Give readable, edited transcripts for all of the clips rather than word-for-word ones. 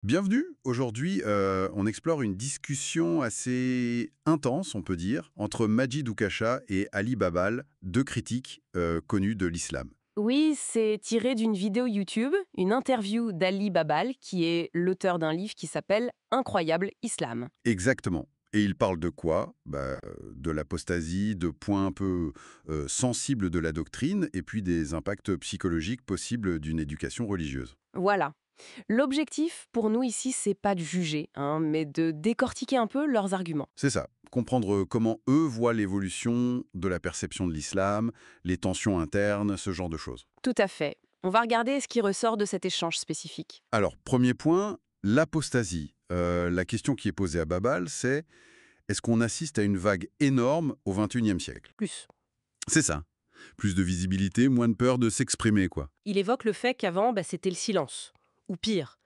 Bienvenue. Aujourd'hui, on explore une discussion assez intense, on peut dire, entre Majid Oukasha et Ali Babal, deux critiques connus de l'islam. Oui, c'est tiré d'une vidéo YouTube, une interview d'Ali Babal, qui est l'auteur d'un livre qui s'appelle Incroyable Islam. Exactement. Et ils parlent de quoi? De l'apostasie, de points un peu sensibles de la doctrine, et puis des impacts psychologiques possibles d'une éducation religieuse. Voilà. L'objectif pour nous ici, c'est pas de juger, hein, mais de décortiquer un peu leurs arguments. C'est ça. Comprendre comment eux voient l'évolution de la perception de l'islam, les tensions internes, ce genre de choses. Tout à fait. On va regarder ce qui ressort de cet échange spécifique. Alors, premier point, l'apostasie. La question qui est posée à Babal, c'est est-ce qu'on assiste à une vague énorme au XXIe siècle? Plus. C'est ça. Plus de visibilité, moins de peur de s'exprimer, quoi. Il évoque le fait qu'avant, c'était le silence. Ou pire.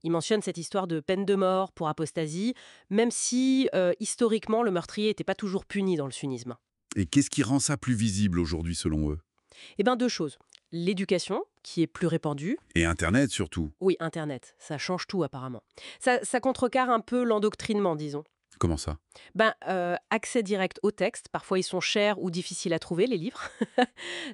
Il mentionne cette histoire de peine de mort pour apostasie, même si, historiquement, le meurtrier n'était pas toujours puni dans le sunnisme. Et qu'est-ce qui rend ça plus visible aujourd'hui, selon eux? Eh bien, deux choses. L'éducation, qui est plus répandue. Et Internet, surtout. Oui, Internet, ça change tout apparemment. Ça contrecarre un peu l'endoctrinement, disons. Comment ça? Accès direct au texte, parfois ils sont chers ou difficiles à trouver, les livres.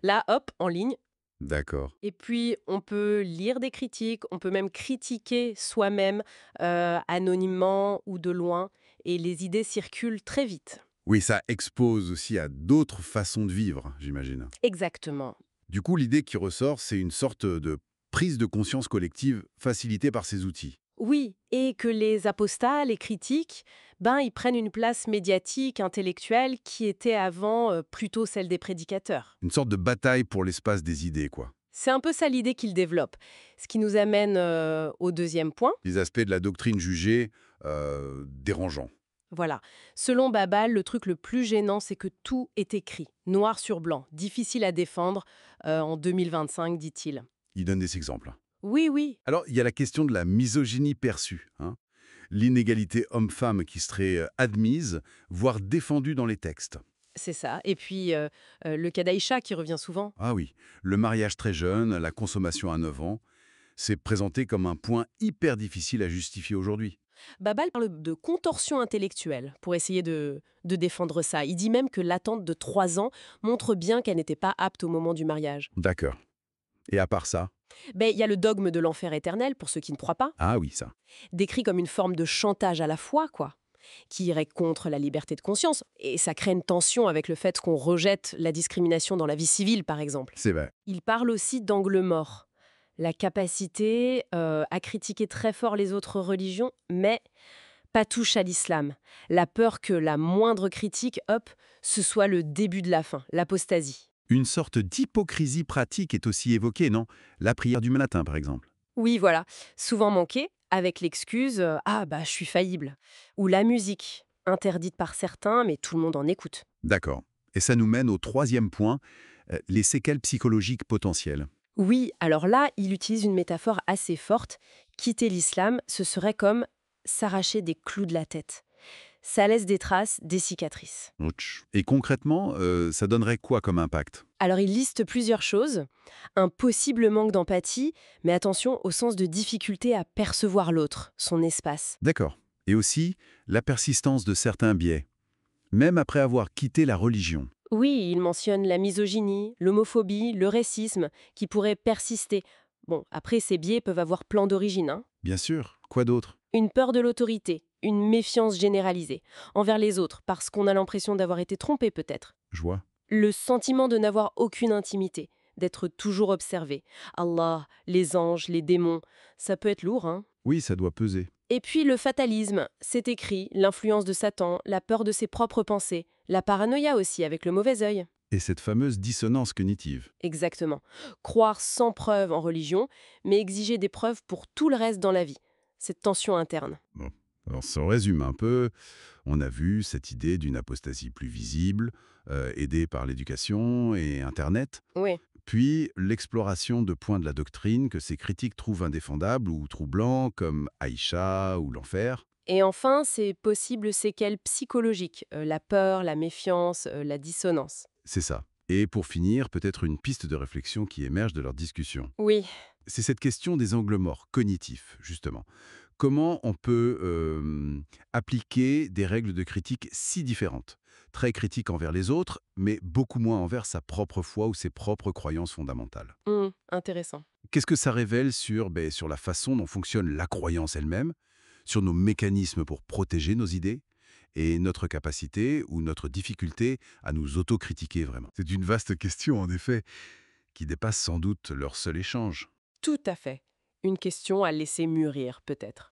Là, hop, en ligne. D'accord. Et puis, on peut lire des critiques, on peut même critiquer soi-même, anonymement ou de loin, et les idées circulent très vite. Oui, ça expose aussi à d'autres façons de vivre, j'imagine. Exactement. Du coup, l'idée qui ressort, c'est une sorte de prise de conscience collective facilitée par ces outils. Oui, et que les apostats, les critiques, ils prennent une place médiatique, intellectuelle, qui était avant plutôt celle des prédicateurs. Une sorte de bataille pour l'espace des idées, quoi. C'est un peu ça l'idée qu'il développe. Ce qui nous amène au deuxième point. Les aspects de la doctrine jugée dérangeants. Voilà. Selon Babal, le truc le plus gênant, c'est que tout est écrit, noir sur blanc, difficile à défendre en 2025, dit-il. Il donne des exemples. Oui, oui, Alors, il y a la question de la misogynie perçue, hein. L'inégalité homme-femme qui serait admise, voire défendue dans les textes. c'est ça. Et puis, le cas d'Aïcha qui revient souvent. Ah oui, le mariage très jeune, la consommation à 9 ans, c'est présenté comme un point hyper difficile à justifier aujourd'hui. Babal parle de contorsion intellectuelle pour essayer de défendre ça. Il dit même que l'attente de 3 ans montre bien qu'elle n'était pas apte au moment du mariage. D'accord. Et à part ça? Il y a le dogme de l'enfer éternel, pour ceux qui ne croient pas, Ah oui, ça. décrit comme une forme de chantage à la foi, quoi, qui irait contre la liberté de conscience. Et ça crée une tension avec le fait qu'on rejette la discrimination dans la vie civile, par exemple. C'est vrai. Il parle aussi d'angle mort, la capacité à critiquer très fort les autres religions, mais pas touche à l'islam. La peur que la moindre critique, hop, ce soit le début de la fin, l'apostasie. Une sorte d'hypocrisie pratique est aussi évoquée, non? La prière du matin, par exemple. Oui, voilà, souvent manqué, avec l'excuse ah, je suis faillible. Ou la musique, interdite par certains, mais tout le monde en écoute. D'accord. Et ça nous mène au troisième point, les séquelles psychologiques potentielles. Oui, alors là, il utilise une métaphore assez forte. Quitter l'islam, ce serait comme s'arracher des clous de la tête. Ça laisse des traces, des cicatrices. Ouch. Et concrètement, ça donnerait quoi comme impact? Alors il liste plusieurs choses. Un possible manque d'empathie, mais attention au sens de difficulté à percevoir l'autre, son espace. D'accord. Et aussi, la persistance de certains biais, même après avoir quitté la religion. Oui, il mentionne la misogynie, l'homophobie, le racisme, qui pourraient persister. Bon, après, ces biais peuvent avoir plein d'origines, hein. Bien sûr. Quoi d'autre? Une peur de l'autorité, une méfiance généralisée, envers les autres, parce qu'on a l'impression d'avoir été trompé peut-être. Je vois. Le sentiment de n'avoir aucune intimité, d'être toujours observé. Allah, les anges, les démons, ça peut être lourd, hein. Oui, ça doit peser. Et puis le fatalisme, c'est écrit, l'influence de Satan, la peur de ses propres pensées, la paranoïa aussi avec le mauvais œil. Et cette fameuse dissonance cognitive. Exactement. Croire sans preuve en religion, mais exiger des preuves pour tout le reste dans la vie. Cette tension interne. Bon. Alors, si on résume un peu, on a vu cette idée d'une apostasie plus visible, aidée par l'éducation et Internet, Oui. puis l'exploration de points de la doctrine que ces critiques trouvent indéfendables ou troublants, comme Aïcha ou l'enfer. Et enfin, ces possibles séquelles psychologiques, la peur, la méfiance, la dissonance. C'est ça. Et pour finir, peut-être une piste de réflexion qui émerge de leur discussion. Oui, C'est cette question des angles morts, cognitifs, justement. Comment on peut appliquer des règles de critique si différentes? Très critique envers les autres, mais beaucoup moins envers sa propre foi ou ses propres croyances fondamentales. Intéressant. Qu'est-ce que ça révèle sur la façon dont fonctionne la croyance elle-même, sur nos mécanismes pour protéger nos idées et notre capacité ou notre difficulté à nous autocritiquer vraiment? C'est une vaste question, en effet, qui dépasse sans doute leur seul échange. Tout à fait. Une question à laisser mûrir, peut-être.